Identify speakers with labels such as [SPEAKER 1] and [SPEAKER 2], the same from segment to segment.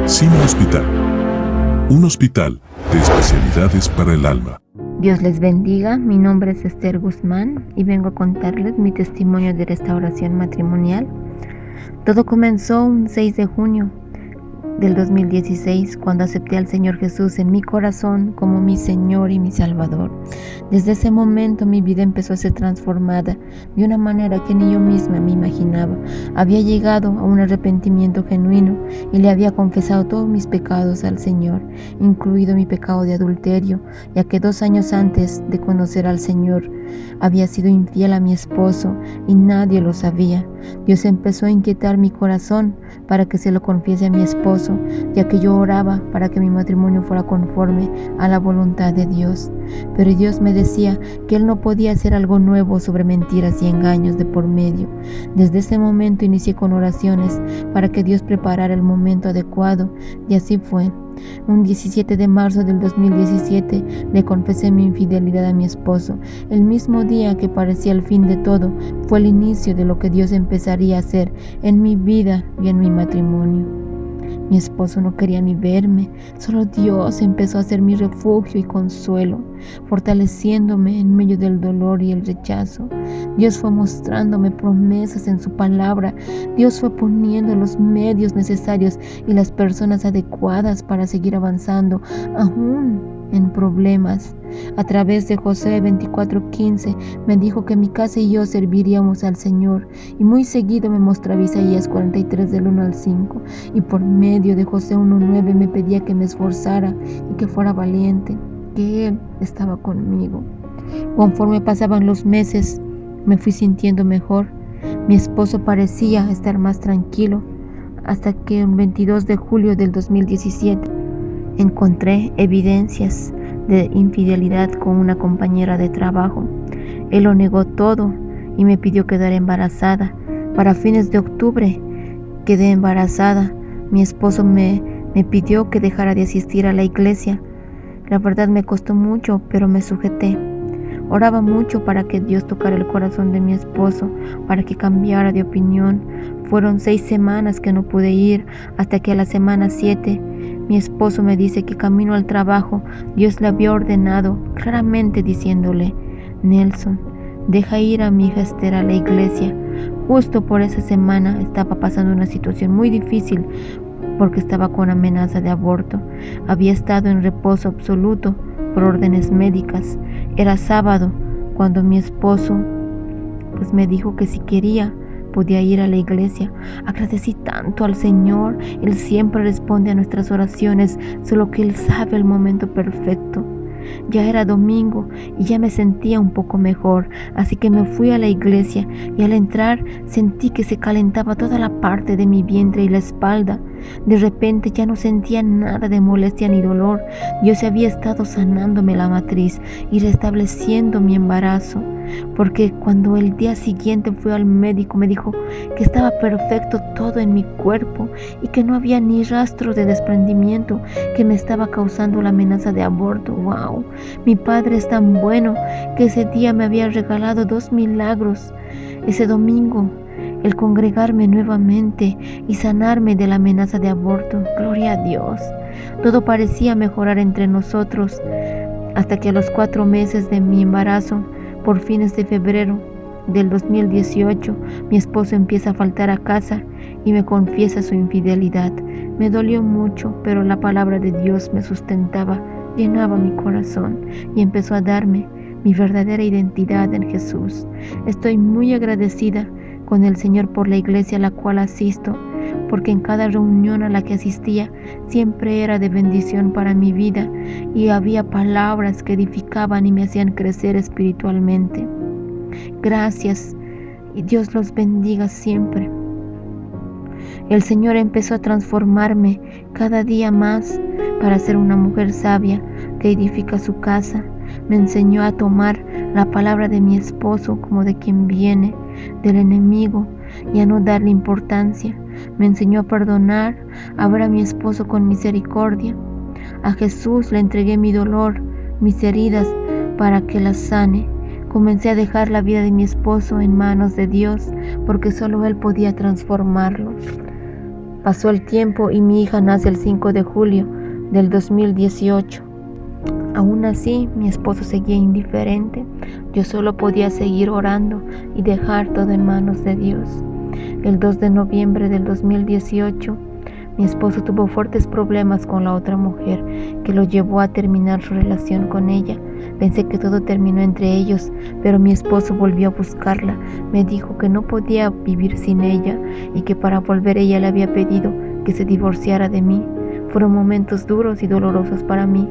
[SPEAKER 1] Cine Hospital, un hospital de especialidades para el alma.
[SPEAKER 2] Dios les bendiga, mi nombre es Esther Guzmán y vengo a contarles mi testimonio de restauración matrimonial. Todo comenzó un 6 de junio del 2016 cuando acepté al Señor Jesús en mi corazón como mi Señor y mi Salvador. Desde ese momento mi vida empezó a ser transformada de una manera que ni yo misma me imaginaba. Había llegado a un arrepentimiento genuino y le había confesado todos mis pecados al Señor, incluido mi pecado de adulterio, ya que 2 años antes de conocer al Señor había sido infiel a mi esposo y nadie lo sabía. Dios empezó a inquietar mi corazón para que se lo confiese a mi esposo, ya que yo oraba para que mi matrimonio fuera conforme a la voluntad de Dios. Pero Dios me decía que Él no podía hacer algo nuevo sobre mentiras y engaños de por medio. Desde ese momento inicié con oraciones para que Dios preparara el momento adecuado, y así fue. Un 17 de marzo del 2017 le confesé mi infidelidad a mi esposo. El mismo día que parecía el fin de todo, fue el inicio de lo que Dios empezaría a hacer en mi vida y en mi matrimonio. Mi esposo no quería ni verme, solo Dios empezó a ser mi refugio y consuelo, fortaleciéndome en medio del dolor y el rechazo. Dios fue mostrándome promesas en su palabra. Dios fue poniendo los medios necesarios y las personas adecuadas para seguir avanzando, aún en problemas. A través de Josué 24:15 me dijo que mi casa y yo serviríamos al Señor, y muy seguido me mostraba Isaías 43 del 1 al 5, y por medio de Josué 1:9 me pedía que me esforzara y que fuera valiente, que Él estaba conmigo. Conforme pasaban los meses, me fui sintiendo mejor. Mi esposo parecía estar más tranquilo, hasta que el 22 de julio del 2017 encontré evidencias de infidelidad con una compañera de trabajo. Él lo negó todo y me pidió quedar embarazada. Para fines de octubre quedé embarazada. Mi esposo me pidió que dejara de asistir a la iglesia. La verdad me costó mucho, pero me sujeté. Oraba mucho para que Dios tocara el corazón de mi esposo, para que cambiara de opinión. Fueron 6 semanas que no pude ir, hasta que a la semana 7 mi esposo me dice que camino al trabajo Dios le había ordenado claramente diciéndole: Nelson, deja ir a mi hija Esther a la iglesia. Justo por esa semana estaba pasando una situación muy difícil porque estaba con amenaza de aborto. Había estado en reposo absoluto por órdenes médicas. Era sábado cuando mi esposo me dijo que si quería podía ir a la iglesia. Agradecí tanto al Señor. Él siempre responde a nuestras oraciones, solo que Él sabe el momento perfecto. Ya era domingo y ya me sentía un poco mejor, así que me fui a la iglesia, y al entrar sentí que se calentaba toda la parte de mi vientre y la espalda. De repente ya no sentía nada de molestia ni dolor. Dios había estado sanándome la matriz y restableciendo mi embarazo, porque cuando el día siguiente fui al médico me dijo que estaba perfecto todo en mi cuerpo y que no había ni rastro de desprendimiento que me estaba causando la amenaza de aborto. ¡Wow! Mi Padre es tan bueno que ese día me había regalado 2 milagros. Ese domingo, el congregarme nuevamente y sanarme de la amenaza de aborto. Gloria a Dios. Todo parecía mejorar entre nosotros, hasta que a los 4 meses de mi embarazo, por fines de febrero del 2018, mi esposo empieza a faltar a casa y me confiesa su infidelidad. Me dolió mucho, pero la palabra de Dios me sustentaba, llenaba mi corazón y empezó a darme mi verdadera identidad en Jesús. Estoy muy agradecida con el Señor por la iglesia a la cual asisto, porque en cada reunión a la que asistía siempre era de bendición para mi vida, y había palabras que edificaban y me hacían crecer espiritualmente. Gracias, y Dios los bendiga siempre. El Señor empezó a transformarme cada día más para ser una mujer sabia que edifica su casa. Me enseñó a tomar la palabra de mi esposo como de quien viene, del enemigo, y a no darle importancia. Me enseñó a perdonar, a ver a mi esposo con misericordia. A Jesús le entregué mi dolor, mis heridas, para que las sane. Comencé a dejar la vida de mi esposo en manos de Dios, porque solo Él podía transformarlo. Pasó el tiempo y mi hija nace el 5 de julio del 2018. Aún así, mi esposo seguía indiferente. Yo solo podía seguir orando y dejar todo en manos de Dios. El 2 de noviembre del 2018, mi esposo tuvo fuertes problemas con la otra mujer, que lo llevó a terminar su relación con ella. Pensé que todo terminó entre ellos, pero mi esposo volvió a buscarla. Me dijo que no podía vivir sin ella y que para volver ella le había pedido que se divorciara de mí. Fueron momentos duros y dolorosos para mí.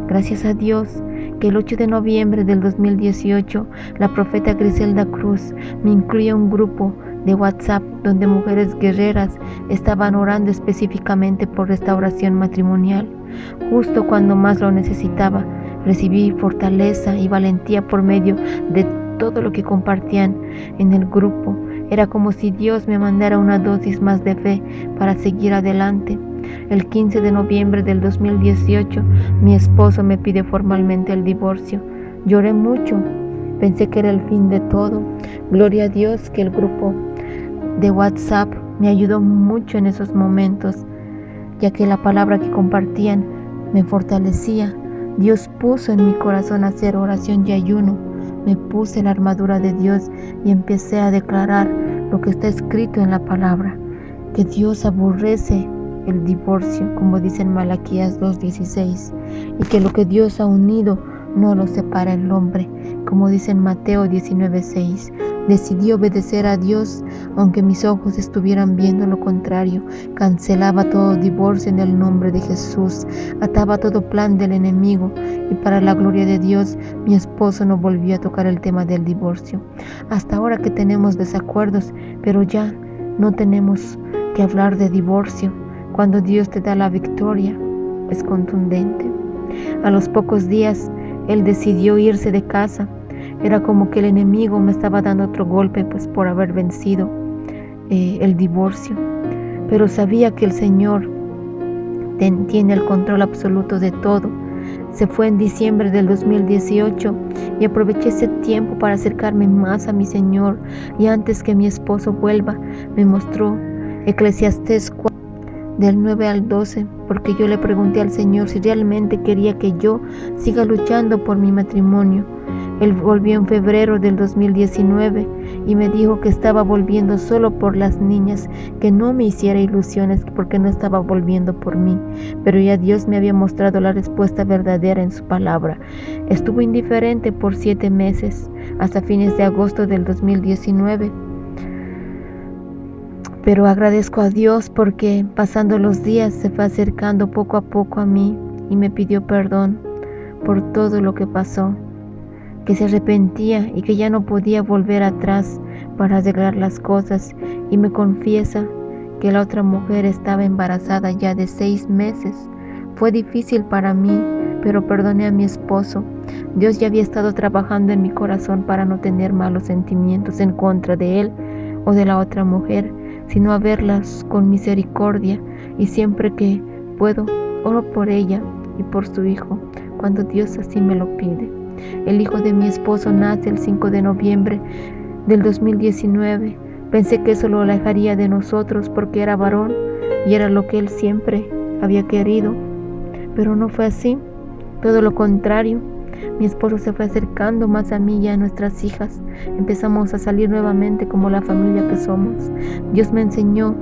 [SPEAKER 2] Gracias a Dios que el 8 de noviembre del 2018 la profeta Griselda Cruz me incluyó en un grupo de WhatsApp donde mujeres guerreras estaban orando específicamente por restauración matrimonial. Justo cuando más lo necesitaba, recibí fortaleza y valentía por medio de todo lo que compartían en el grupo. Era como si Dios me mandara una dosis más de fe para seguir adelante. El 15 de noviembre del 2018, mi esposo me pide formalmente el divorcio. Lloré mucho, pensé que era el fin de todo. Gloria a Dios que el grupo de WhatsApp me ayudó mucho en esos momentos, ya que la palabra que compartían me fortalecía. Dios puso en mi corazón hacer oración y ayuno. Me puse la armadura de Dios y empecé a declarar lo que está escrito en la palabra, que Dios aborrece el divorcio, como dice en Malaquías 2:16, y que lo que Dios ha unido no lo separa el hombre, como dice en Mateo 19:6. Decidí obedecer a Dios, aunque mis ojos estuvieran viendo lo contrario. Cancelaba todo divorcio en el nombre de Jesús, ataba todo plan del enemigo, y para la gloria de Dios, mi esposo no volvió a tocar el tema del divorcio. Hasta ahora que tenemos desacuerdos, pero ya no tenemos que hablar de divorcio. Cuando Dios te da la victoria, es contundente. A los pocos días, él decidió irse de casa. Era como que el enemigo me estaba dando otro golpe, pues por haber vencido el divorcio. Pero sabía que el Señor tiene el control absoluto de todo. Se fue en diciembre del 2018 y aproveché ese tiempo para acercarme más a mi Señor. Y antes que mi esposo vuelva, me mostró Eclesiastés 4, del 9 al 12, porque yo le pregunté al Señor si realmente quería que yo siga luchando por mi matrimonio. Él volvió en febrero del 2019 y me dijo que estaba volviendo solo por las niñas, que no me hiciera ilusiones porque no estaba volviendo por mí, pero ya Dios me había mostrado la respuesta verdadera en su palabra. Estuvo indiferente por 7 meses, hasta fines de agosto del 2019. Pero agradezco a Dios porque pasando los días se fue acercando poco a poco a mí y me pidió perdón por todo lo que pasó, que se arrepentía y que ya no podía volver atrás para arreglar las cosas, y me confiesa que la otra mujer estaba embarazada ya de 6 meses. Fue difícil para mí, pero perdoné a mi esposo. Dios ya había estado trabajando en mi corazón para no tener malos sentimientos en contra de él o de la otra mujer, sino a verlas con misericordia, y siempre que puedo oro por ella y por su hijo, cuando Dios así me lo pide. El hijo de mi esposo nace el 5 de noviembre del 2019. Pensé que eso lo alejaría de nosotros porque era varón y era lo que él siempre había querido, pero no fue así, todo lo contrario. Mi esposo se fue acercando más a mí y a nuestras hijas. Empezamos a salir nuevamente como la familia que somos. Dios me enseñó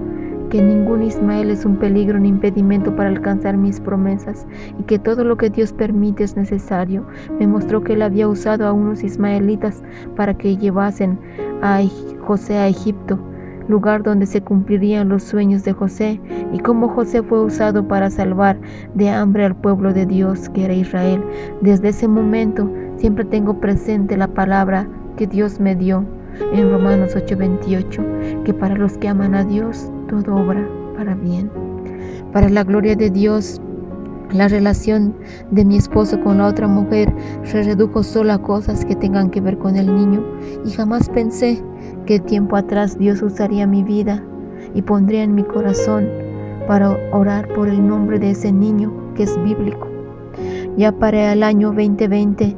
[SPEAKER 2] que ningún Ismael es un peligro ni impedimento para alcanzar mis promesas, y que todo lo que Dios permite es necesario. Me mostró que él había usado a unos ismaelitas para que llevasen a José a Egipto, lugar donde se cumplirían los sueños de José, y cómo José fue usado para salvar de hambre al pueblo de Dios, que era Israel. Desde ese momento siempre tengo presente la palabra que Dios me dio en Romanos 8:28, que para los que aman a Dios todo obra para bien. Para la gloria de Dios, la relación de mi esposo con la otra mujer se redujo solo a cosas que tengan que ver con el niño, y jamás pensé que tiempo atrás Dios usaría mi vida y pondría en mi corazón para orar por el nombre de ese niño que es bíblico. Ya para el año 2020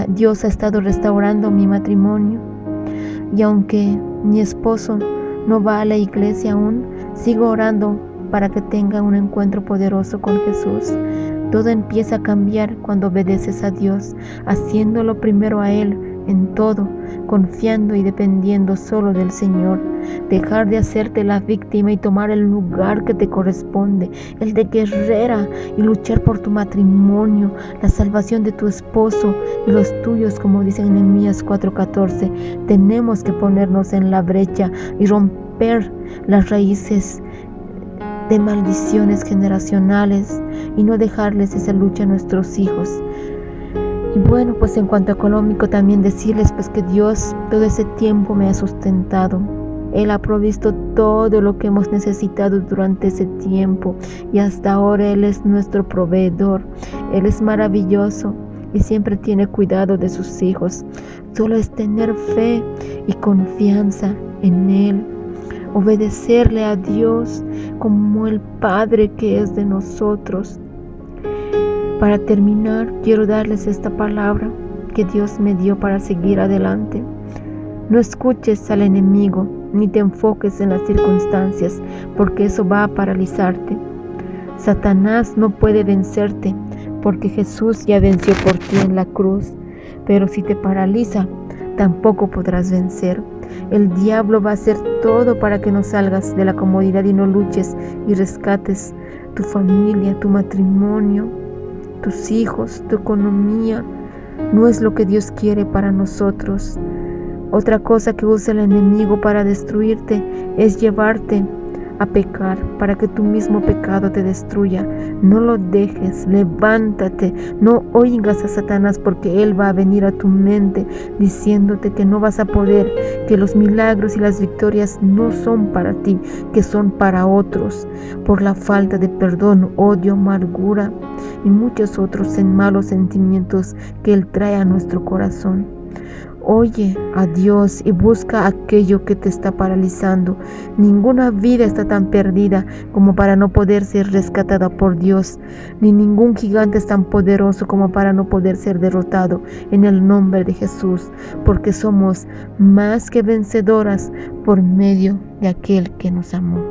[SPEAKER 2] Dios ha estado restaurando mi matrimonio, y aunque mi esposo no va a la iglesia aún, sigo orando para que tenga un encuentro poderoso con Jesús. Todo empieza a cambiar cuando obedeces a Dios, haciéndolo primero a Él en todo, confiando y dependiendo solo del Señor. Dejar de hacerte la víctima y tomar el lugar que te corresponde, el de guerrera, y luchar por tu matrimonio, la salvación de tu esposo y los tuyos, como dice en Nehemías 4:14. Tenemos que ponernos en la brecha y romper las raíces de maldiciones generacionales y no dejarles esa lucha a nuestros hijos. Y bueno, pues en cuanto a económico, también decirles pues que Dios todo ese tiempo me ha sustentado. Él ha provisto todo lo que hemos necesitado durante ese tiempo y hasta ahora Él es nuestro proveedor. Él es maravilloso y siempre tiene cuidado de sus hijos. Solo es tener fe y confianza en Él. Obedecerle a Dios como el Padre que es de nosotros. Para terminar, quiero darles esta palabra que Dios me dio para seguir adelante. No escuches al enemigo, ni te enfoques en las circunstancias, porque eso va a paralizarte. Satanás no puede vencerte, porque Jesús ya venció por ti en la cruz. Pero si te paraliza, tampoco podrás vencer. El diablo va a hacer todo para que no salgas de la comodidad y no luches y rescates tu familia, tu matrimonio, tus hijos, tu economía. No es lo que Dios quiere para nosotros. Otra cosa que usa el enemigo para destruirte es llevarte a pecar, para que tu mismo pecado te destruya. No lo dejes, levántate, no oigas a Satanás, porque él va a venir a tu mente diciéndote que no vas a poder, que los milagros y las victorias no son para ti, que son para otros, por la falta de perdón, odio, amargura y muchos otros malos sentimientos que él trae a nuestro corazón. Oye a Dios y busca aquello que te está paralizando. Ninguna vida está tan perdida como para no poder ser rescatada por Dios, ni ningún gigante es tan poderoso como para no poder ser derrotado en el nombre de Jesús, porque somos más que vencedoras por medio de aquel que nos amó.